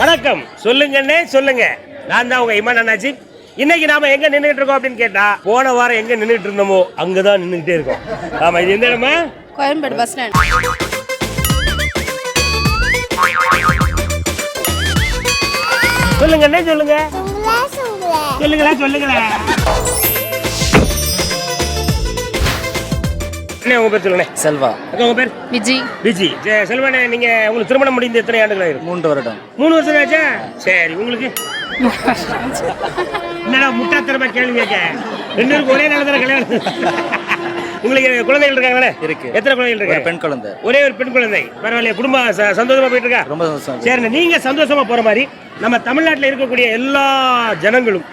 வணக்கம். சொல்லுங்கன்னே சொல்லுங்க. நான் தான் உங்க இமான் அண்ணாச்சி. இன்னைக்கு நாம எங்க நின்றுட்டு இருக்கோம் அப்படின்னு கேட்டா, போன வாரம் எங்க நின்றுட்டு இருந்தோமோ அங்கதான் நின்றுட்டே இருக்கோம். ஆமா, இது எந்த இடமா? Koyambedu bus stand. சொல்லுங்கன்னே சொல்லுங்க. சொல்லுங்களா சொல்லுங்களா. என்ன உங்க பேர் சொல்லுங்க. செல்வா. உங்க பேர்? விஜி. விஜி. செல்வானே, நீங்க உங்களுக்கு திருமணம் முடிந்து எத்தனை ஆண்டுகள் ஆயிருக்கு? 3 வருடம். 3 வருஷம் ஆச்சா? சரி, உங்களுக்கு என்னடா முட்டாத்தனமா கேள்வி கேட்க? 2 பேருக்கு ஒரே நேரத்துல கல்யாணம். உங்களுக்கு குழந்தைகள் இருக்காங்களே? இருக்கு. எத்தனை குழந்தைகள் இருக்கு? ஒரு பெண் குழந்தை. ஒரே ஒரு பெண் குழந்தை. பரவாயில்லையா? குடும்பம் சந்தோஷமா போயிட்டு இருக்கா? ரொம்ப சந்தோஷம். சரி, நீங்க சந்தோஷமா போற மாதிரி நம்ம தமிழ்நாட்டில் இருக்கக்கூடிய எல்லா ஜனங்களும்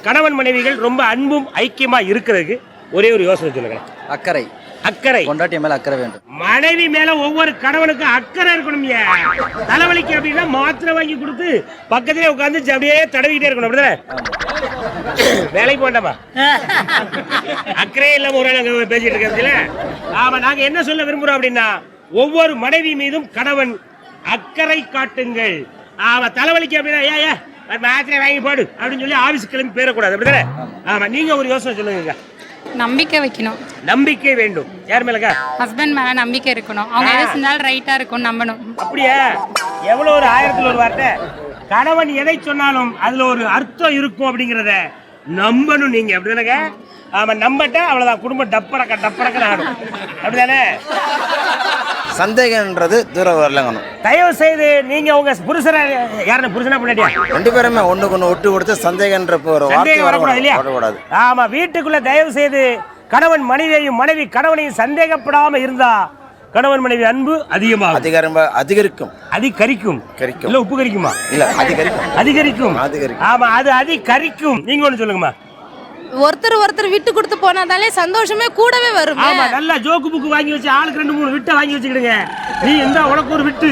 கணவன் மனைவிகள் ரொம்ப அன்பும் ஐக்கியமா இருக்கிறதுக்கு ஒரே ஒரு யோசனை சொல்லுங்க. அக்கறை. அக்கறை. கொண்டாட்டிய மேல அக்கறை வேண்டும். மனைவி மேல ஒவ்வொரு கணவனுக்கும் அக்கறை இருக்கணும். தலைவலிக்கு அப்படின்னா மாத்திரை வாங்கி கொடுத்து பக்கத்திலே உட்காந்து அப்படியே தடவிக்கிட்டே இருக்கணும். அப்படிதானே? வேலைக்கு போண்டாமா? அக்கறையே இல்லாம ஒரு நாள் பேசிட்டு இருக்கிறதுல ஆமா, நாங்க என்ன சொல்ல விரும்புறோம் அப்படின்னா, ஒவ்வொரு மனைவி மீதும் கணவன் அக்கறை காட்டுங்கள். ஆமா, தலைவலிக்கு அப்படின்னா ஏ மாத்திரை வாங்கி போடு அப்படின்னு சொல்லி ஆபீஸ் கிளம்பி போயிடக்கூடாது. அப்படிதானே? ஆமா, நீங்க ஒரு யோசனை சொல்லுங்க. நம்பிக்கை வைக்கணும். நம்பிக்கை வேண்டும். யார் மேலக்கா? ஹஸ்பண்ட் மேல நம்பிக்கை இருக்கணும். அவங்க எதை செஞ்சாலும் ரைட்டா இருக்கும், நம்பணும். அப்படியா? எவ்வளவு ஒரு 1000ல் ஒரு வார்த்தை. கணவன் எதை சொன்னாலும் அதுல ஒரு அர்த்தம் இருக்கும் அப்படிங்கறத நம்பணும் நீங்க. அப்படிதானங்க? ஆமா, நம்பட்டா அவ்வளவுதான். குடும்பம் டப்படக்க ஆடும். அப்படிதானே? சந்தேகம்ன்றது தூரம் வரலங்கணும். தயவு செய்து நீங்க உங்க புருஷனை, யாருன்னு புருஷனா பின்னாடியா, 2 பேருமே ஒண்ணுக்கு ஒண்ணு ஒட்டு கொடுத்து சந்தேகன்ற ஒரு வார்த்தை வரக்கூடாது இல்லையா? வரக்கூடாது. ஆமா, வீட்டுக்குள்ள தயவு செய்து கணவன் மனைவியையும் மனைவி கணவனையும் சந்தேகப்படாம இருந்தா கணவன் மனைவி அன்பு அதிகமாகும். அதிகரிக்கும். இல்ல உப்பு கரிக்குமா? இல்ல, அதிகரிக்கும். ஆமா, அது அதிகரிக்கும். நீங்க ஒண்ணு சொல்லுங்கம்மா. ஒருத்தர் விட்டு கொடுத்து போனாதாலே சந்தோஷமே கூடவே வரும். ஆமா, நல்லா ஜோக்கு புக்கு வாங்கி வச்சு ஆளுக்கு 2-3 விட்ட வாங்கி வச்சுக்கிடுங்க. நீ இந்த உனக்கு ஒரு விட்டு,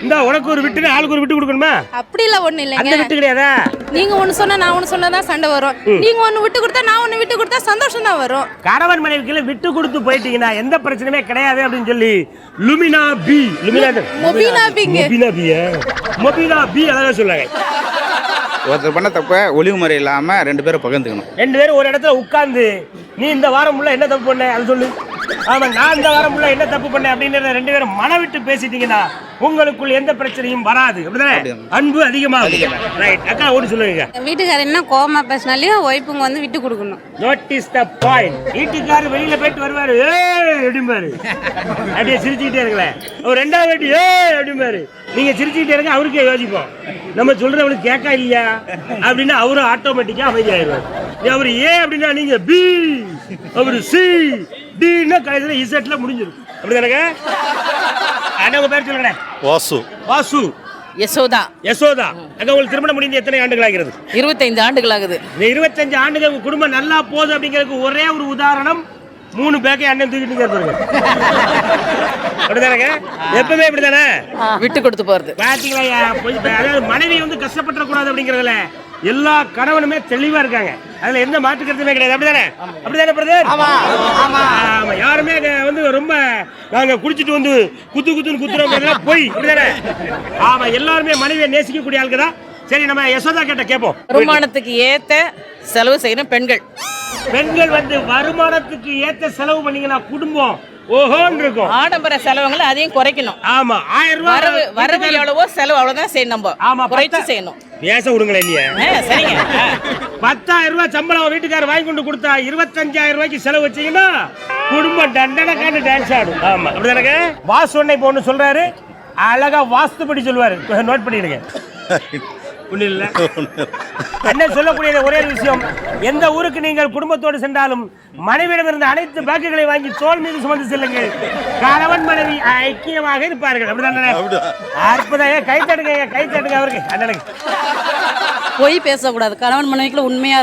இந்த உனக்கு ஒரு விட்டுன்னு ஆளுக்கு ஒரு விட்டு கொடுக்கணுமா? அப்படி இல்ல, ஒண்ணு இல்லைங்க. அந்த விட்டு கிடையாதா? நீங்க ஒண்ணு சொன்னா நான் ஒண்ணு சொன்னதான் சண்டை வரும். நீங்க ஒண்ணு விட்டு கொடுத்தா நான் ஒண்ணு விட்டு கொடுத்தா சந்தோஷம் தான் வரும். கணவன் மனைவிக்குள்ள விட்டு கொடுத்து போயிட்டீங்கன்னா எந்த பிரச்சனையுமே கிடையாது அப்படின்னு சொல்லி லுமினா பி அழகா சொல்லாங்க. ஒருத்தர் பண்ண தப்ப ஒளிவு முறை இல்லாம 2 பேரும் பகிர்ந்துக்கணும். 2 பேரும் ஒரு இடத்துல உட்கார்ந்து, நீ இந்த வாரம் உள்ள என்ன தப்பு பண்ண அது சொல்லு, ஆமா நான் இந்த வாரம் உள்ள என்ன தப்பு பண்ண அப்படின்னு 2 பேரும் மனவிட்டு பேசிட்டீங்கன்னா உங்களுக்குள் எந்த பிரச்சனையும் வராது. அப்படிதானே? அன்பு அதிகமாகும். ரைட். அக்கா ஓடி சொல்லுங்க. வீட்டுக்காரர் என்ன கோவமா பேசினாலையும் ஒய்ஃபுங்க வந்து விட்டு கொடுக்கணும். Notice the point. வீட்டுக்காரர் வெளியில போயிட்டு வருவாரு, அப்படிம்பாரு, அப்படியே சிரிச்சுக்கிட்டே இருக்கல. அவர் 2வது வாட்டி அப்படிம்பாரு, நீங்க சிரிச்சுக்கிட்டே இருக்க. அவருக்கே யோசிப்போம், நம்ம சொல்றவங்களுக்கு கேட்கா இல்லையா அப்படின்னு. அவரும் ஆட்டோமேட்டிக்கா அமைதியாயிருவார். அவரு ஏ அப்படின்னா நீங்க பி, அவரு சி, டின்னா கடைசியில் இசட்ல முடிஞ்சிடும். அப்படிதானங்க? உங்க பேர் சொல்லுங்க. வாசு. யசோதா. அங்க உங்களுக்கு திருமணம் முடிந்து எத்தனை ஆண்டுகள் ஆகிறது? 25 ஆண்டுகள் ஆகுது. இந்த 25 ஆண்டுகள் உங்க குடும்பம் நல்லா போகுது அப்படிங்கிறதுக்கு ஒரே ஒரு உதாரணம், 3 பேக்கை அண்ணன் தூக்கிட்டு இருப்பாங்க. அப்படிதானங்க? எப்பவுமே இப்படிதானே விட்டு கொடுத்து போறது. பாத்தீங்களா? அதாவது மனைவி வந்து கஷ்டப்படக்கூடாது அப்படிங்கறதுல எல்லா கணவனுமே தெளிவா இருக்காங்க. அதுல எந்த மாற்று கருத்துமே கிடையாது. அப்படிதானே பிரதர்? ஆமா. யாருமே வந்து ரொம்ப நாங்க குடிச்சிட்டு வந்து குத்துன்னு குத்துறோம் போய். அப்படிதானே? ஆமா, எல்லாருமே மனைவியை நேசிக்கக்கூடிய ஆளுக்கு தான். சரி, நம்ம யசோதா கிட்ட கேட்போம். வருமானத்துக்கு ஏத்த செலவு செய்யணும் பெண்கள் வந்து வருமானத்துக்கு ஏத்த செலவு பண்ணீங்கன்னா குடும்பம் ஓஹோன்னு இருக்கும். ஆடம்பர செலவுகளை அதையும் குறைக்கணும். ஆமா, 1000 ரூபாய் வரவு எவ்வளவோ செலவு அவ்வளவுதான் செய்யணும். நம்ம ஆமா, குறைச்சு செய்யணும். பேச விடுங்களேன் இல்லையா? சரிங்க. 10,000 ரூபாய் சம்பளம் வீட்டுக்காரர் வாங்கி கொண்டு கொடுத்தா 25,000 ரூபாய்க்கு செலவு வச்சீங்கன்னா குடும்பம் டண்டனக்கான டான்ஸ் ஆடும். ஆமா, அப்படிதானங்க? வாசு ஒன்னை இப்போ ஒன்று சொல்றாரு, அழகா வாஸ்துபடி சொல்லுவாரு. நோட் பண்ணிடுங்க. ஒன்றும் இல்லை. என்ன சொல்லக்கூடிய ஒரே விஷயம், எந்த ஊருக்கு நீங்கள் குடும்பத்தோடு சென்றாலும் மனைவியிடம் இருந்த அனைத்து பேக்குகளை வாங்கி தோல் மீது சுமந்து செல்லுங்கள். கணவன் மனைவி ஐக்கியமாக இருப்பார்கள். அப்படிதானே? அற்புதம். கை தட்டுங்க அவருக்கு, அண்ணனுக்கு. பொய் பேசக்கூடாது. கணவன் மனைவிக்குள்ள உண்மையா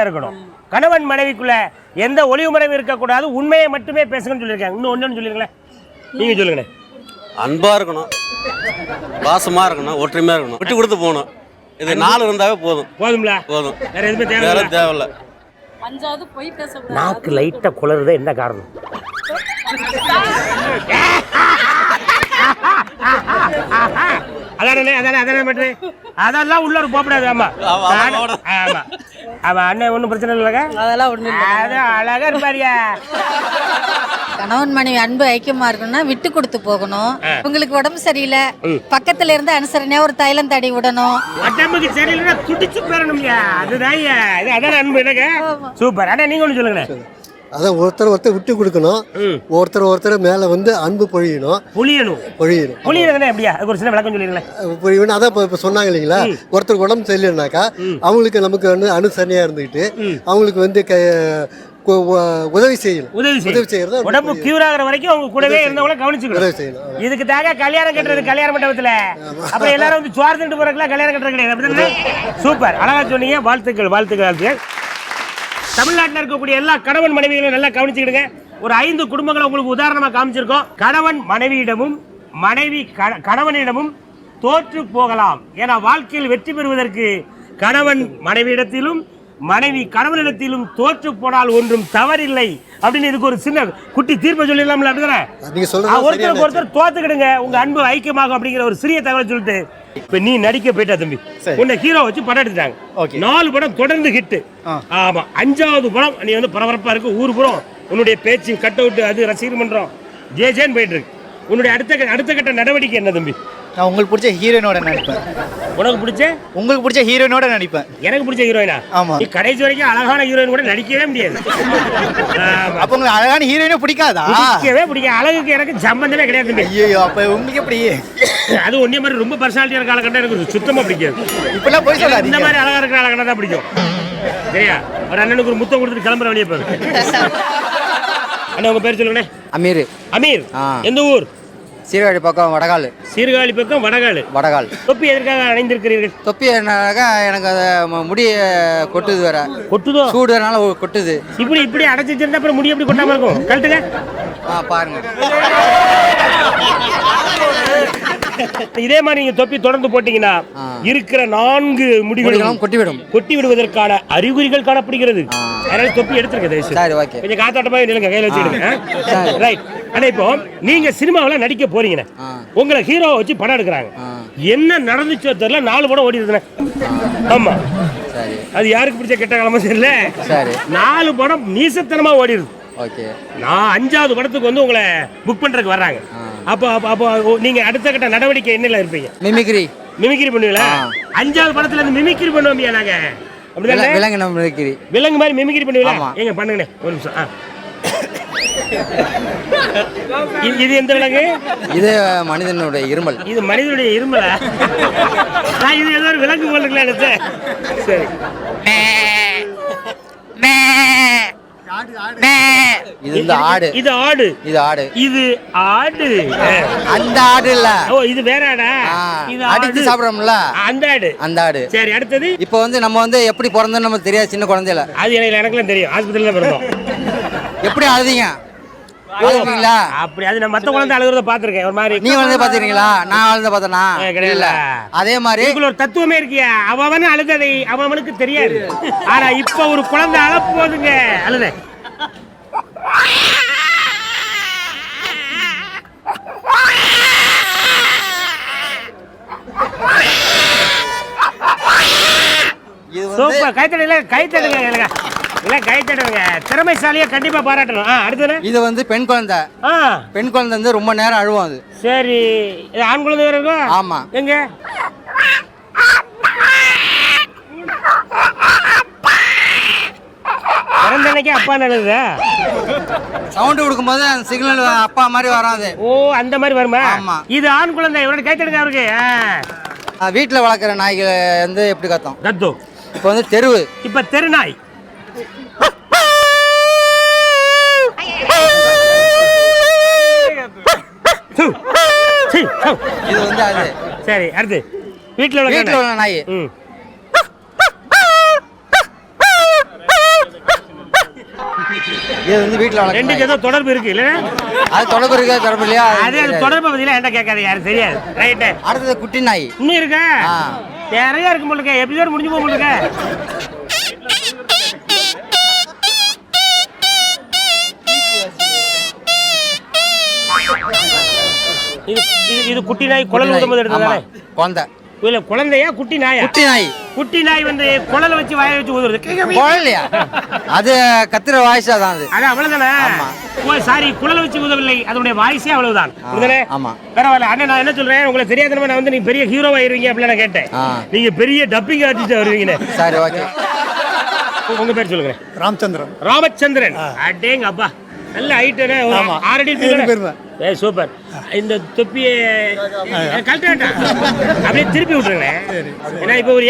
இருக்கணும். கணவன் மனைவிக்குள்ள எந்த ஒளிவு மறைவு இருக்கக்கூடாது. உண்மையை மட்டுமே பேசுங்கன்னு சொல்லியிருக்காங்க. இன்னும் ஒன்னு சொல்லிருங்களேன், நீங்க சொல்லுங்க. அன்பா இருக்கணும், பாசமா இருக்கணும், ஒற்றுமையா இருக்கணும், விட்டு கொடுத்து போகணும். இது 4 இருந்தாவே போதும். வேற எதுவுமே தேவையில்லை. 5வது பொய் பேசக்கூடாது. நாக்கு லைட்டா குளறுதே என்ன காரணம்? அதானே அதானே பண்றது அதெல்லாம் உள்ள போகக்கூடாது. ஆமா ஆமா ஆமா அண்ணன் ஒன்றும் பிரச்சனை இல்லைங்க. அதெல்லாம் ஒண்ணு அதான் அழகா இருப்பாரியா. கணவன் மனைவி அன்பு ஐக்கியமா இருக்கணும்னா விட்டு கொடுத்து போகணும். உங்களுக்கு உடம்பு சரியில்லை பக்கத்துல இருந்து அனுசரணையா ஒரு தைலம் தடவி விடணும். உடம்புக்கு சரியில்லைன்னா துடிச்சு போறணும்யா. அதுதான் அதான அன்பு எனக்கு. சூப்பர். அண்ணா நீங்க ஒண்ணு சொல்லுங்க. அதான் ஒருத்தர் விட்டு கொடுக்கணும். ஒருத்தர் மேல வந்து அன்பு பொழியணும். பொழியணும் எப்படியா ஒரு சின்ன விளக்கம் சொல்லிடுங்களேன். பொழியணும் அதான் இப்போ சொன்னாங்க இல்லைங்களா, ஒருத்தருக்கு உடம்பு சரியில்லைனாக்கா அவங்களுக்கு நமக்கு வந்து அனுசரணையா இருந்துக்கிட்டு அவங்களுக்கு வந்து உதவி செய்யணும். உதவி செய்யறது உடம்பு கியூர் ஆகிற வரைக்கும் அவங்க கூடவே இருந்தவங்கள கவனிச்சுக்கணும். உதவி செய்யணும். இதுக்கு தாக கல்யாணம் கட்டுறது கல்யாண மண்டபத்துல. அப்புறம் எல்லாரும் வந்து சோறு திண்டு போறதுக்குலாம் கல்யாணம் கட்டுறது கிடையாது. அப்படிதானே? சூப்பர். அழகா சொன்னீங்க. வாழ்த்துக்கள். தமிழ்நாட்டில் இருக்கக்கூடிய எல்லா கணவன் மனைவிகளையும் நல்லா கவனிச்சுக்கிடுங்க. ஒரு 5 குடும்பங்களை உங்களுக்கு உதாரணமா காமிச்சிருக்கோம். கணவன் மனைவியிடமும் மனைவி கணவனிடமும் தோற்று போகலாம். ஏன்னா வாழ்க்கையில் வெற்றி பெறுவதற்கு கணவன் மனைவியிடத்திலும் மனைவி கணவனிடத்திலும் தோற்று போனால் ஒன்றும் தவறில்லை அப்படின்னு இதுக்கு ஒரு சின்ன குட்டி தீர்ப்பை சொல்லிடலாம்ல. ஒருத்தருக்கு ஒருத்தர் தோத்துக்கிடுங்க, உங்க அன்பு ஐக்கியமாகும் அப்படிங்கிற ஒரு சிறிய தகவல் சொல்லிட்டு இப்ப நீ நடிக்க போயிட்டா தம்பி. உன்னை ஹீரோ வச்சு படம் எடுத்துட்டாங்க. 4 படம் தொடர்ந்து ஹிட். ஆமா 5வது படம் நீ வந்து பரபரப்பா இருக்கு. ஊர் புறம் உன்னுடைய பேச்சு கட் அவுட் அது ரசிகர் மன்றம் ஜேஜேன்னு போயிட்டு இருக்கு. உன்னுடைய அடுத்த கட்ட நடவடிக்கை என்ன தம்பி? நான் உங்களுக்கு பிடிச்ச ஹீரோயினோட நடிப்பேன். உங்களுக்கு பிடிச்ச ஹீரோயினோட நடிப்பேன். எனக்கு பிடிச்ச ஹீரோயினா? ஆமா. நீ கடைசி வரைக்கும் அழகான ஹீரோயின் கூட நடிக்கவே முடியாது. அப்ப உங்களுக்கு அழகான ஹீரோயினே பிடிக்காதா? பிடிக்காது. அழகுக்கு எனக்கு சம்பந்தமே கிடையாது. ஐயோ அப்ப உங்களுக்கு எப்படி? அது ஒன்னே மாதிரி ரொம்ப பர்சனாலிட்டியா இருக்க அழகண்டா எனக்கு சுத்தமா பிடிக்காது. இப்பெல்லாம் போய் சொல்லாதீங்க. இந்த மாதிரி அழகா இருக்கிற அழகண்டா தான் பிடிக்கும். சரியா? ஒரு அண்ணனுக்கு ஒரு முத்தம் கொடுத்துட்டு கிளம்புற வழியே பாரு. அண்ணா உங்க பேர் சொல்லுங்க. அமீர். எந்த ஊர்? சீர்காழி பக்கம் வடகால். வடகால். தொப்பி எதற்காக அணிந்திருக்கிறீர்கள்? தொப்பி என்னக்கா எனக்கு அதை முடி கொட்டுது வேற. கொட்டுதோ? சூடுனால கொட்டுது. இப்படி அடைச்சி வச்சிருந்தா அப்புறம் முடி எப்படி கொட்டாம இருக்கும்? கழட்டுங்க. பாருங்க. இதே மாதிரி நீங்க தொப்பி தொடர்ந்து போட்டீங்கன்னா இருக்கிற 4 முடிகளும் கொட்டி விடுவதற்கான அறிகுறிகள் காணப்படுகிறது. அதனால தொப்பி எடுத்துருங்க. கொஞ்சம் காத்தாட்டமா நிலுங்க, கையில வச்சுடுங்க. ரைட். ஆனா இப்போ நீங்க சினிமாவில நடிக்க போறீங்க, உங்களை ஹீரோ வச்சு படம் எடுக்கிறாங்க. என்ன நடந்துச்சோ தெரியல, 4 படம் ஓடி இருக்குண்ணே. ஆமா அது யாருக்கு பிடிச்ச கெட்ட காலமா தெரியல. 4 படம் நீசத்தனமா ஓடிடுது. நான் 5வது படத்துக்கு வந்து உங்களை புக் பண்றதுக்கு வர்றாங்க. அப்போ நீங்க அடுத்த கட்ட நடவடிக்கை என்னல இருப்பீங்க? மிமிக்ரி பண்ணுவீங்களா? 5வது படத்துல இருந்து மிமிக்ரி பண்ணுவோம்யா நாங்க. அப்படிதான் விலங்கு மாதிரி மிமிக்ரி பண்ணுவீங்களா? எங்க பண்ணுங்கண்ணே ஒரு நிமிஷம். இது எந்த விலங்கு? இது மனிதனுடைய இருமல். இது மனிதனுடைய இருமலா? நான் இது ஏதோ ஒரு விலங்கு போல இருக்குல்ல. சரி. இது ஆடு. இது ஆடு. அந்த ஆடு இல்ல. ஓ இது வேற ஆடா? இது அடிச்சு சாப்பிடுறோம்ல அந்த ஆடு. சரி அடுத்தது. இப்போ வந்து நம்ம வந்து எப்படி பிறந்தோம்னு நமக்கு தெரியாது சின்ன குழந்தையில. அது எனக்குலாம் தெரியும். ஆஸ்பத்திரியில பிறந்தோம். எப்படி அழுதீங்க? அப்படி அது நான் மத்த குழந்தை அழுகிறத பாத்திருக்கேன். ஒரு மாதிரி நீ வந்து பாத்துறீங்களா? நான் அழுத பார்த்தனா? கிடையாது. அதே மாதிரி ஒரு தத்துவமே இருக்கியா, அவன் அழுததை அவனுக்கு தெரியாது. ஆனா இப்ப ஒரு குழந்தை அழ போதுங்க அழுத. சூப்பர். கைத்தடுங்க. திறமைசாலியா கண்டிப்பா பாராட்டணும். அடுத்தது இது வந்து பெண் குழந்தை. பெண் குழந்தை வந்து ரொம்ப நேரம் அழுவும். அது சரி. இது ஆண் குழந்தை வேற இருக்கும். ஆமா. எங்க பிறந்தனைக்கு அப்பா நல்லது சவுண்ட் கொடுக்கும்போது அந்த சிக்னல் அப்பா மாதிரி வராது. ஓ அந்த மாதிரி வருமா? ஆமா. இது ஆண் குழந்தை. இவரோட கைத்தடுங்க அவருக்கு. வீட்டுல வளர்க்குற நாய்கள் வந்து எப்படி கத்தும்? இப்போ வந்து தெருவு. இப்ப தெரு நாய். இது வந்து அது. சரி அடுத்து வீட்டுல உள்ள நாய். இது வந்து வீட்டுல ரெண்டுக்கு ஏதோ தொடர்பு இருக்கு இல்ல? அது தொடர்பு இருக்கா தொடர்பு இல்லையா? அது தொடர்பு பத்தியில என்ன கேட்காது யாரும் தெரியாது. ரைட். அடுத்தது குட்டி நாய். இன்னும் இருக்கா? நிறைய இருக்கு போல. எபிசோட் முடிஞ்சு போக முடியுங்க. இது இது குட்டி நாய் குழல் ஊதும்போது எடுத்ததானே? குழந்தை இல்ல குழந்தையா குட்டி நாயா? குட்டி நாய். குட்டி நாய் வந்து குழலை வச்சு வாயை வச்சு ஊதுறது. குழலையா? அது கத்துற வாய்ஸா தான் அது. அது அவ்வளவுதானே? ஓ சாரி, குழலை வச்சு ஊதவில்லை, அதனுடைய வாய்ஸே அவ்வளவுதான். புரியுதுதானே? ஆமா. பரவாயில்ல அண்ணா, நான் என்ன சொல்றேன், உங்களுக்கு தெரியாதனமா நான் வந்து நீ பெரிய ஹீரோவா ஆயிருவீங்க அப்படின்னு நான் கேட்டேன். நீங்க பெரிய டப்பிங் ஆர்டிஸ்டா வருவீங்கன்னு. சரி, ஓகே. உங்க பேர் சொல்லுங்க. ராமச்சந்திரன். ராமச்சந்திரன். அடேங்க அப்பா, நல்ல ஹைட்டே. 6 அடி இருப்பீங்க. ஏய் சூப்பர். இந்த தொப்பியை கழட்ட வேண்டாம், அப்படியே திருப்பி விட்டுருங்களேன். ஏன்னா இப்போ ஒரு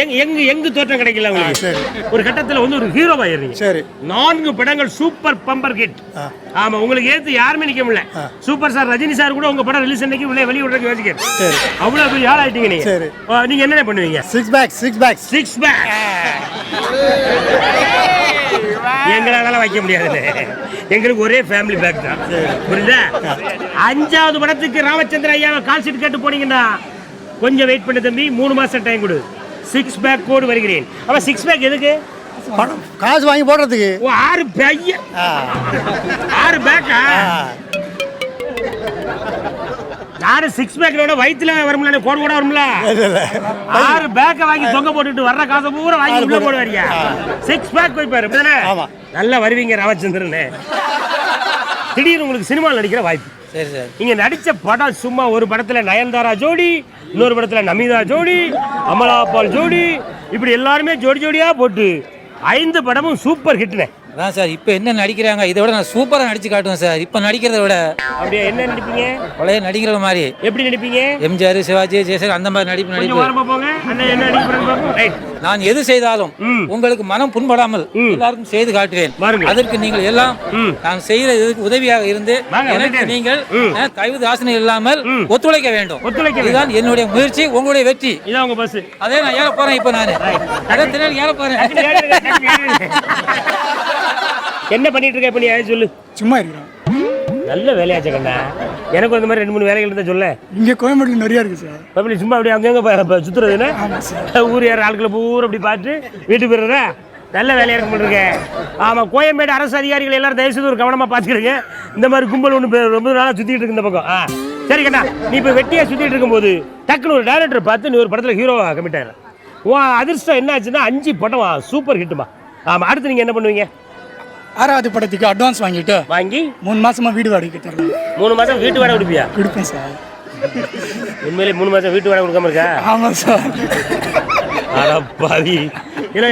எங்கு தோற்றம் கிடைக்கல உங்களுக்கு. ஒரு கட்டத்தில் வந்து ஒரு ஹீரோவா ஏறீங்க. சரி. 4 படங்கள் சூப்பர் பம்பர் ஹிட். ஆமா, உங்களுக்கு ஏத்து யாருமே நிக்க முடியல. சூப்பர் ஸ்டார் ரஜினி சார் கூட உங்க படம் ரிலீஸ் அன்னைக்கு வெளிய விடுறதுக்கு யோசிக்கிறார். அவ்வளவு பெரிய ஆள் ஆயிட்டீங்க நீங்க. நீங்க என்ன பண்ணுவீங்க? 6 பேக். எங்களால வைக்க முடியாது, எங்களுக்கு ஒரே ஃபேமிலி பேக் தான். புரியுதா? 5வது படத்துக்கு ராமச்சந்திர ஐயாவை கால் ஷீட் கேட்டு போனீங்கன்னா கொஞ்சம் வெயிட் பண்ணு தம்பி, 3 மாசம் டைம் கொடு, 6 பேக் கோடு வருகிறேன். அப்ப 6 பேக் எதுக்கு? காசு வாங்கி போடுறதுக்கு. 6 பைய 6 பேக்கா? யாரு 6 பேக்கோட வயித்துல வரும்ல, கோடு கூட வரும்ல. 6 பேக்க வாங்கி தொங்க போட்டுட்டு வர்ற காசை பூரா வாங்கி உள்ள போடுவாரியா? 6 பேக் போய் பாரு. நல்லா வருவீங்க ராமச்சந்திரன். திடீர்னு உங்களுக்கு சினிமாவில் நடிக்கிற வாய்ப்பு. சரி சார். நீங்க நடிச்ச படம் சும்மா ஒரு படத்துல நயன்தாரா ஜோடி, இன்னொரு படத்துல நமிதா ஜோடி, அமலாபால் ஜோடி, இப்படி எல்லாருமே ஜோடி ஜோடியா போட்டு 5 படமும் சூப்பர் ஹிட்னே. அதான் சார் இப்போ என்ன நடிக்கிறாங்க, இதை விட நான் சூப்பராக நடிச்சு காட்டுவேன் சார். இப்போ நடிக்கிறத விட. அப்படியே என்ன நடிப்பீங்க? பழைய நடிக்கிற மாதிரி. எப்படி நடிப்பீங்க? எம்ஜிஆர், சிவாஜி, ஜெயசங்கர் அந்த மாதிரி நடிப்பு. நான் எது செய்தாலும் உங்களுக்கு மனம் புண்படாமல் எல்லாருக்கும் செய்து காட்டுவேன். அதற்கு நீங்கள் எல்லாம் நான் செய்கிற உதவியாக இருந்து எனக்கு நீங்கள் கைது ஆசனை இல்லாமல் ஒத்துழைக்க வேண்டும். இதுதான் என்னுடைய முயற்சி, உங்களுடைய வெற்றி. இதான் உங்க பஸ். அதே நான் ஏற போறேன். இப்போ நான் ஏற போறேன். என்ன பண்ணிட்டு இருக்க? இப்ப நீ சொல்லு. சும்மா இருக்கிறோம். நல்ல வேலையாச்ச கண்ணா. எனக்கு அந்த மாதிரி 2-3 வேலைகள் இருந்தா சொல்ல. இங்க கோயம்பேட்டில் நிறைய இருக்கு சார். அப்படி சும்மா அப்படியே அங்கங்க சுத்துறதுன்னு ஊர் யார் ஆட்களை பூரா அப்படி பார்த்து வீட்டுக்கு போயிடுறா. நல்ல வேலையா இருக்க மாட்டிருக்க. ஆமா, கோயம்பேடு அரசு அதிகாரிகள் எல்லாரும் தயவுசெய்து ஒரு கவனமா பாத்துக்கிறீங்க. இந்த மாதிரி கும்பல் ஒன்று ரொம்ப நாளா சுத்திட்டு இருக்கு இந்த பக்கம். சரி கண்ணா, நீ இப்ப வெட்டியா சுத்திட்டு இருக்கும்போது டக்குனு ஒரு டைரக்டர் பார்த்து நீ ஒரு படத்துல ஹீரோவா கமிட் ஆயிடும். அதிர்ஷ்டம் என்ன ஆச்சுன்னா 5 படம் சூப்பர் ஹிட்டுமா. ஆமா, அடுத்து நீங்க என்ன பண்ணுவீங்க? 6வது படத்துக்கு அட்வான்ஸ் வாங்கி 3 மாசமா வீடு வாடகை தரலாம். 3 மாசம் வீட்டு வாடகை கொடுப்பியா? கொடுப்பேன் சார். உண்மையிலே 3 மாசம் வீட்டு வாடகை கொடுக்காம இருக்கா? ஆமா சார். பாவி,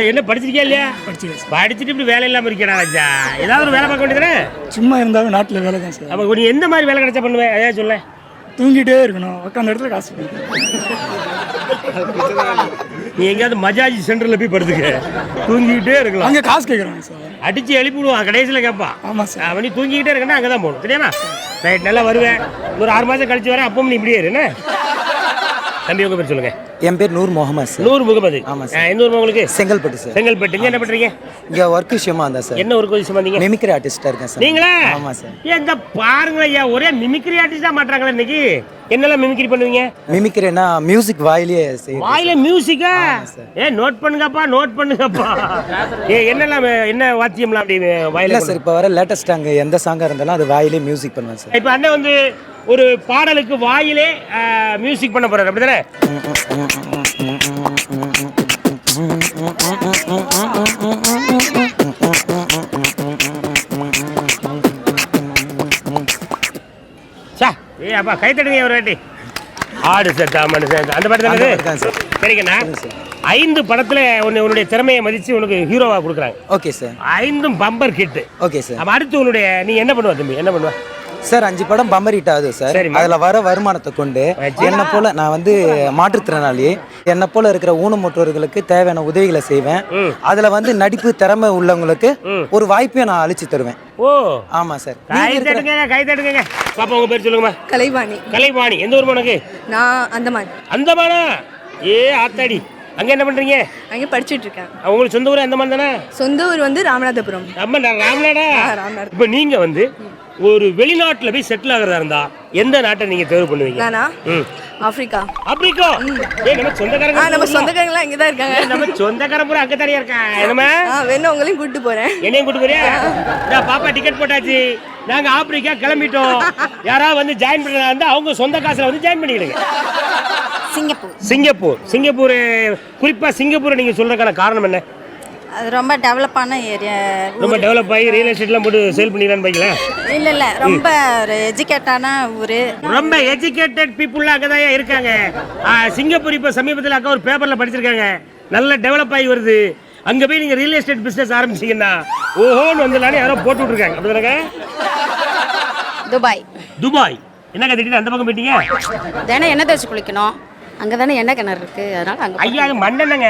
என்ன படிச்சிருக்கியா இல்லையா? படிச்சுட்டு இப்படி வேலை இல்லாம இருக்கா? ஏதாவது ஒரு வேலை பார்க்க வேண்டியதானே? சும்மா இருந்தாலும் நாட்டில் வேலை தான் சார். அப்ப நீ எந்த மாதிரி வேலை கிடைச்சா பண்ணுவேன்? அதையா சொல்ல. தூங்கிட்டே இருக்கணும், உட்காந்த இடத்துல காசு. நீ எங்கேயாவது மஜாஜ் சென்டர்ல போய் படுத்துக்க, தூங்கிக்கிட்டே இருக்கலாம். அங்கே காசு கேட்குறாங்க சார். அடிச்சு எழுப்பி விடுவான், கடைசியில் கேட்பான். ஆமாம் சார். அவன் நீ தூங்கிக்கிட்டே இருக்கனா அங்கே தான் போகணும். தெரியுமா? ரைட், நல்லா வருவேன். ஒரு 6 மாதம் கழிச்சு வரேன், அப்பவும் நீ இப்படியே இரு. தம்பி உங்க பேர் சொல்லுங்க. என் பேர் நூர் முகமது சார். நூர் முகமது. ஆமாம் சார். எந்த ஊர் உங்களுக்கு? செங்கல்பட்டு சார். செங்கல்பட்டு. இங்கே என்ன பண்ணுறீங்க? இங்கே ஒர்க் விஷயமா இருந்தா சார். என்ன ஒர்க் விஷயமா இருந்தீங்க? மிமிக்ரி ஆர்டிஸ்டாக இருக்கேன் சார். நீங்களா? ஆமாம் சார். இந்த பாருங்களா ஐயா, ஒரே மிமிக்ரி ஆர்டிஸ்டாக மாட்டுறாங்களா இன்னைக்கு? என்னெல்லாம் மிமிக்ரி பண்ணுவீங்க? மிமிக்ரினா மியூசிக் வாயிலே செய்யும். வாயில மியூசிக்கா? நோட் பண்ணுங்கப்பா, நோட் பண்ணுங்கப்பா. என்னெல்லாம் என்ன வாத்தியம்லாம் அப்படி வாயில? சார் இப்போ வர லேட்டஸ்ட் அங்கே எந்த சாங்காக இருந்தாலும் அது வாயிலே மியூசிக் பண்ணுவேன் சார். இப்போ அண்ணன் வந்து ஒரு பாடலுக்கு வாயிலே மியூசிக் பண்ண போறாரு, அப்படிதானே? அப்பா கை தட்டுங்க ஒரு வாட்டி. ஆடு சார், அந்த படத்தில் சரிங்கண்ணா. 5 படத்துல உன்னுடைய திறமையை மதிச்சு உனக்கு ஹீரோவா கொடுக்குறாங்க. Okay sir. 5 bumper hit. Okay sir. அப்ப அடுத்து உன்னுடைய நீ என்ன பண்ணுவ தம்பி? என்ன பண்ணுவ சார்? 5 படம் பம்பர் ஹிட் ஆகுது சார். அதுல வர வருமானத்தை கொண்டு என்ன போல நான் வந்து மாற்றுத்திறனாளி, என்ன போல இருக்கிற ஊனமுற்றோர்களுக்கு தேவையான உதவிகளை செய்வேன். அதுல வந்து நடிப்பு திறமை உள்ளவங்களுக்கு ஒரு வாய்ப்பையும் நான் அளிச்சு தருவேன். ஓ ஆமா சார். கை தட்டுங்க. பாப்பா உங்க பேர் சொல்லுங்கம்மா. கலைவாணி. கலைவாணி. எந்த ஊர் உனக்கு? நான் அந்தமான். அந்தமானா? ஆத்தாடி. அங்க என்ன பண்றீங்க? அங்கே படிச்சுட்டு இருக்கேன். உங்களுக்கு சொந்த ஊர் அந்த மாதிரி தானே? சொந்த ஊர் வந்து ராமநாதபுரம். ராமநாடா? இப்ப நீங்க வந்து ஒரு வெளிநாட்டுல போய் செட்டில் ஆகிறதா இருந்தா எந்த நாட்டை நீங்க தேர்வு பண்ணுவீங்க? நானா? ஆப்பிரிக்கா. ஆப்பிரிக்கா? நம்ம சொந்தக்காரங்க நம்ம சொந்தக்காரங்களாம் இங்க தான் இருக்காங்க. நம்ம சொந்தக்காரங்க பூரா அங்க தனியா இருக்காங்க. என்னமா? வேணும் உங்களையும் கூட்டிட்டு போறேன். என்னையும் கூட்டிட்டு போறியா? நான் பாப்பா டிக்கெட் போட்டாச்சு. நாங்க ஆப்பிரிக்கா கிளம்பிட்டோம். யாராவது வந்து ஜாயின் பண்றதா இருந்தா அவங்க சொந்த காசுல வந்து ஜாயின் பண்ணிக்கிடுங்க. சிங்கப்பூர் குறிப்பா சிங்கப்பூர் நீங்க சொல்றதுக்கான காரணம் என்ன? அது ரொம்ப டெவலப்பான ஏரியா. ரொம்ப டெவலப் ஆகி ரியல் எஸ்டேட்லாம் போட்டு சேல் பண்ணிடலான்னு வைக்கல. இல்ல ரொம்ப ஒரு எஜுகேட்டான ஊரு. ரொம்ப எஜுகேட்டட் பீப்புள் அங்கே தான் இருக்காங்க. சிங்கப்பூர் இப்போ சமீபத்தில் அக்கா ஒரு பேப்பரில் படிச்சிருக்காங்க. நல்ல டெவலப் ஆகி வருது. அங்கே போய் நீங்கள் ரியல் எஸ்டேட் பிஸ்னஸ் ஆரம்பிச்சிங்கன்னா ஓஹோன்னு வந்துடலான்னு யாரோ போட்டு விட்ருக்காங்க. அப்படி தானே? துபாய் என்னக்கா திடீர்னு அந்த பக்கம் போயிட்டீங்க? தினம் எண்ணெய் தேய்ச்சி குளிக்கணும். அங்கே தானே எண்ணெய் கிணறு இருக்கு, அதனால அங்கே. ஐயா அது மண்ணெண்ணங்க,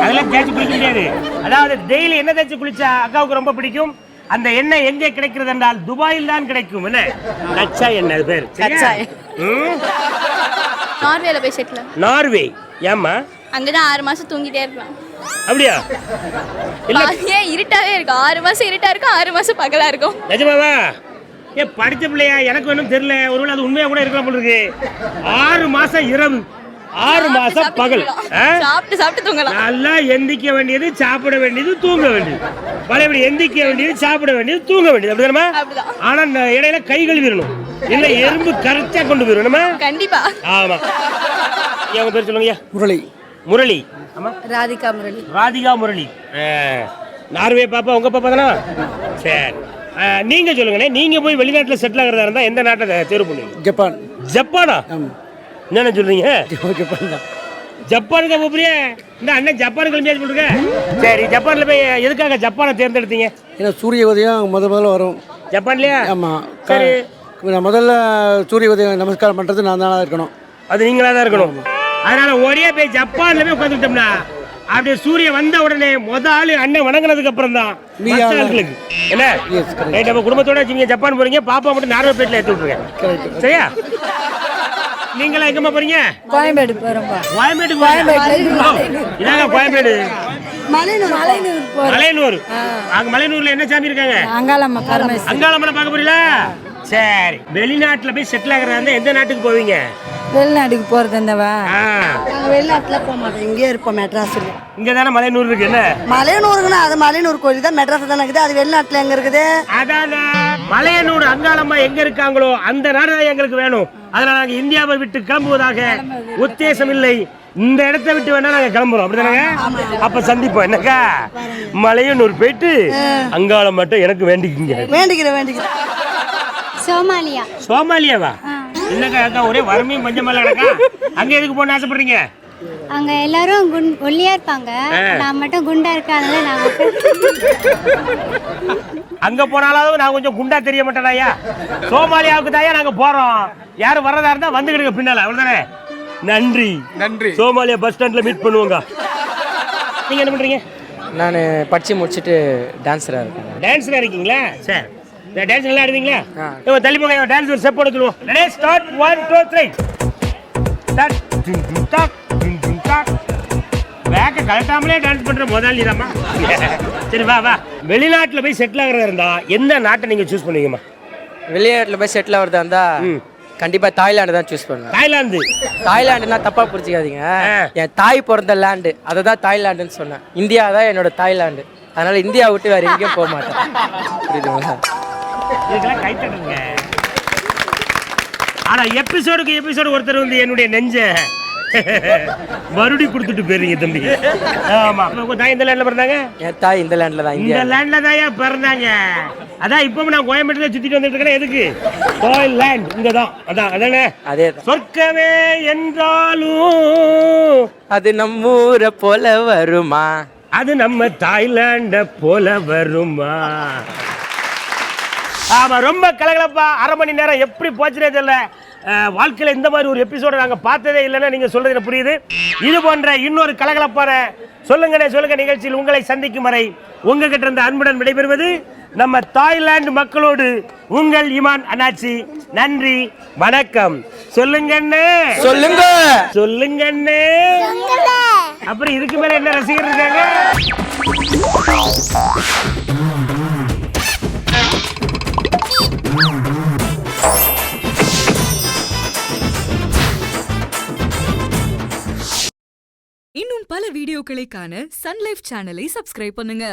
அதெல்லாம் தேய்ச்சி குளிக்க முடியாது. அதாவது டெய்லி எண்ணெய் தேய்ச்சி குளிச்சா அக்காவுக்கு ரொம்ப பிடிக்கும். அந்த எண்ணெய் எங்கே கிடைக்கிறது என்றால் துபாயில் தான் கிடைக்கும். என்ன கச்சா எண்ணெய், அது பேர் நார்வேல போய் செட்டில். நார்வே? ஏம்மா? அங்கதான் 6 மாசம் தூங்கிட்டே இருக்கலாம். அப்படியா? இல்ல ஏன் இருட்டாவே இருக்கும்? 6 மாசம் இருட்டா இருக்கும், 6 மாசம் பகலா இருக்கும். நிஜமாவா? ஏ படிச்ச பிள்ளையா? எனக்கு ஒன்றும் தெரியல. ஒருவேளை அது உண்மையா கூட இருக்கலாம் போல இருக்கு. 6 மாசம் இரவு, 6 மாசம் பகல். சாப்பிட்டு தூங்கலாம். நல்லா எந்திக்க வேண்டியது, சாப்பிட வேண்டியது, தூங்க வேண்டியது. பழையபடி எந்திக்க வேண்டியது, சாப்பிட வேண்டியது, தூங்க வேண்டியது. அப்படிதானமா? ஆனா இடையில கை கழுவிடணும், இல்ல எறும்பு கரெக்டா கொண்டு போயிடணுமா? கண்டிப்பா. ஆமா. அவங்க பேர் சொல்லுங்க. முரளி. ஆமா, ராதிகா முரளி. நார்வே பாப்பா உங்க பாப்பா தானா? சரி, நீங்க சொல்லுங்கண்ணே. நீங்க போய் வெளிநாட்டுல செட்டில் ஆகிறதா இருந்தா எந்த நாட்டை தேர்வு பண்ணுவீங்க? ஜப்பானா? என்ன சொல்றீங்க? ஜப்பானுக்கு போறிய? இந்த அண்ணன் ஜப்பானுக்கு கிளம்பியாச்சு போட்டுருக்க. சரி, ஜப்பான்ல போய் எதுக்காக ஜப்பானை தேர்ந்தெடுத்தீங்க? ஏன்னா சூரிய உதயம் முதல்ல வரும் ஜப்பான்லயா? ஆமா. சரி, முதல்ல சூரிய உதயம் நமஸ்காரம் பண்றது நான் தானா இருக்கணும். அது நீங்களா தான் இருக்கணும். அதனால ஒரே போய் ஜப்பான்ல போய் உட்காந்துட்டோம்னா அப்படியே சூரியன் வந்த உடனே முதல் அண்ணன் வணங்கினதுக்கு அப்புறம் தான் ஆட்களுக்கு என்ன ரைட். அப்ப குடும்பத்தோட நீங்க ஜப்பான் போறீங்க, பாப்பா மட்டும் நார்வே பிளேட்ல ஏற்றி விட்டுருங்க. சரியா? நீங்களா எங்கம்மா போறீங்க? கோயம்பேடு போறோம். இதாங்க கோயம்பேடு. மலையனூர். அங்க மலையனூர்ல என்ன சாமி இருக்காங்க? அங்காளம்மன் பார்க்க போறீங்களா? சரி, வெளிநாட்டுல போய் செட்டில் ஆகிறதா இருந்தா எந்த நாட்டுக்கு போவீங்க? வெளிநாட்டுக்கு போறது என்னவா? வெளிநாட்டுல போக மாட்டோம், இங்கே இருப்போம் மெட்ராஸ்ல. இங்க தானே மலையனூர் இருக்கு. என்ன மலையனூருக்குன்னா அது மலையனூர் கோயில் தான், மெட்ராஸ் தானே இருக்குது. அது வெளிநாட்டுல எங்க இருக்குது? அதான மலையனூர் அங்காளம்மா எங்க இருக்காங்களோ அந்த நாடு தான் எங்களுக்கு வேணும். அதனால நாங்க இந்தியாவை விட்டு கிளம்புவதாக உத்தேசம் இல்லை. இந்த இடத்தை விட்டு வேணா நாங்க கிளம்புறோம். அப்படிதானங்க? அப்ப சந்திப்போம். என்னக்கா மலையனூர் போயிட்டு அங்காளம்மாட்ட எனக்கு வேண்டிக்கிறேன். சோமாலியாவா? என்னக்கா ஒரே வறுமையும் பஞ்சமெல்லாம் நடக்கா? அங்க எதுக்கு போன ஆசைப்படுறீங்க? அங்க எல்லாரும் ஒல்லியா இருப்பாங்க, நான் மட்டும் குண்டா இருக்கேன். அதனால நாங்க அங்க போனாலும் நான் கொஞ்சம் குண்டா தெரிய மாட்டேனாயா? சோமாலியாவுக்கு தாயா நாங்க போறோம். யாரும் வர்றதா இருந்தா வந்துக்கிடுங்க பின்னால. அவ்வளவுதானே? நன்றி. சோமாலியா பஸ் ஸ்டாண்ட்ல மீட் பண்ணுவோங்க. நீங்க என்ன பண்றீங்க? நான் படிச்சு முடிச்சுட்டு டான்ஸரா இருக்கேன். டான்ஸரா இருக்கீங்களா? சரி, இந்த டான்ஸ் நல்லா ஆடுவீங்களா? இப்போ தள்ளி போங்க, டான்ஸ் ஒரு ஸ்டெப் போட சொல்லுவோம். Let's start. 1 2 3 start. Ding ding டாக் டிங் டிங் டாக். பேக்க கலட்டாமலே டான்ஸ் பண்ற முதலாளி தாமா. சரி, வா. வெளிநாட்டுல போய் செட்டில் ஆகிறதா இருந்தா எந்த நாட்டை நீங்க சூஸ் பண்ணுவீங்கம்மா? வெளிநாட்டுல போய் செட்டில் ஆகிறதா இருந்தா கண்டிப்பா தாய்லாந்து தான் சூஸ் பண்ணுவேன். தாய்லாந்துனா தப்பா புரிஞ்சுக்காதீங்க. என் தாய் பிறந்த லேண்டு, அதை தான் தாய்லாந்துன்னு சொன்னேன். இந்தியா தான் என்னோட தாய்லாந்து. அதனால இந்தியா விட்டு வேற எங்கேயும் போக மாட்டேன். புரியுதுங்களா? இதுக்கெல்லாம் கை தட்டுங்க. ஆனா எபிசோடு ஒருத்தர் வந்து என்னுடைய நெஞ்ச மறுபடி கொடுத்துட்டு போயிருங்க தம்பி. ஆமா, உங்க தாய் இந்த லேண்ட்ல பிறந்தாங்க? என் தாய் இந்த லேண்ட்ல தான், இந்த லேண்ட்ல தான் பிறந்தாங்க. அதான் இப்போ நான் கோயம்பேட்டுல சுத்திட்டு வந்துட்டு இருக்கேன். எதுக்கு? தாய்லாந்து இங்கதான். அதானே? அதே சொர்க்கமே என்றாலும் அது நம்ம ஊரை போல வருமா? அது நம்ம தாய்லாண்ட போல வருமா? ஆமா, ரொம்ப கலகலப்பா. 1/2 மணி நேரம் எப்படி போச்சுனே தெரியல. வாழ்க்கையில் இந்த மாதிரி ஒரு எபிசோட நாங்கள் பார்த்ததே இல்லைன்னா நீங்கள் சொல்றது எனக்கு புரியுது. இது போன்ற இன்னொரு கலகலப்பான சொல்லுங்க நிகழ்ச்சியில் உங்களை சந்திக்கும் வரை உங்ககிட்ட இருந்த அன்புடன் விடைபெறுவது நம்ம தாய்லாந்து மக்களோடு உங்கள் இமான் அண்ணாச்சி. நன்றி, வணக்கம். சொல்லுங்கண்ணே. அப்புறம் இதுக்கு மேல என்ன ரசிகர் இருக்காங்க? இன்னும் பல வீடியோக்களை காண சன் லைஃப் சேனலை சப்ஸ்கிரைப் பண்ணுங்க.